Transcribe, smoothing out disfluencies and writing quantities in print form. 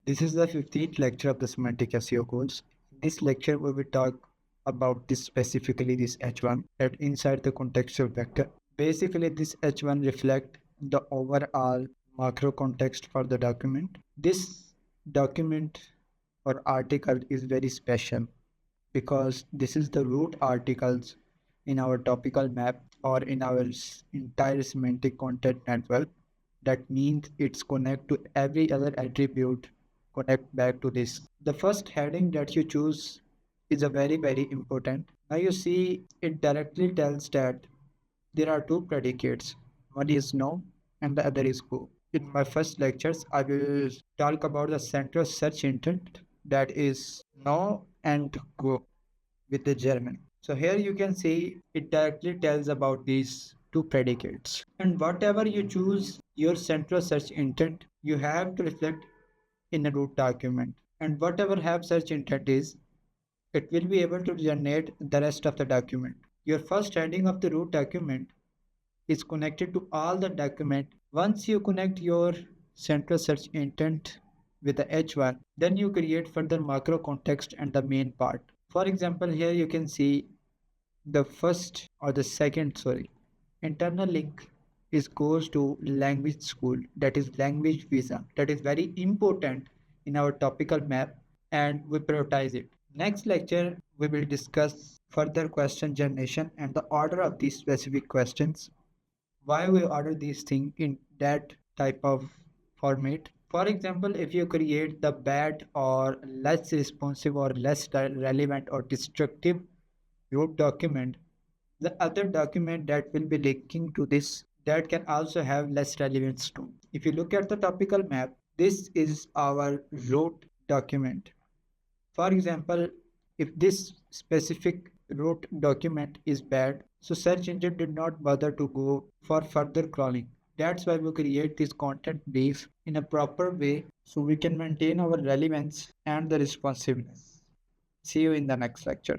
This is the 15th lecture of the Semantic SEO course. In this lecture, we will talk about this specifically this H1 that inside the contextual vector. Basically, this H1 reflect the overall macro context for the document. This document or article is very special because this is the root articles in our topical map or in our entire semantic content network. That means it's connect to every other attribute connect back to this. The first heading that you choose is a very important. Now you see it directly tells that there are two predicates. One is no and the other is go. In my first lectures, I will talk about the central search intent that is no and go with the German. So here you can see it directly tells about these two predicates. And whatever you choose your central search intent, you have to reflect in a root document. And whatever have search intent is, it will be able to generate the rest of the document. Your first heading of the root document is connected to all the document. Once you connect your central search intent with the H1, then you create further macro context and the main part. For example, here you can see the first or the second, internal link is goes to language school, that is language visa. That is very important in our topical map and we prioritize it. Next lecture, we will discuss further question generation and the order of these specific questions, why we order these things in that type of format. For example, if you create the bad or less responsive or less relevant or destructive root document, the other document that will be linking to this that can also have less relevance too. If you look at the topical map, this is our root document. For example, if this specific root document is bad, so search engine did not bother to go for further crawling. That's why we create this content brief in a proper way so we can maintain our relevance and the responsiveness. See you in the next lecture.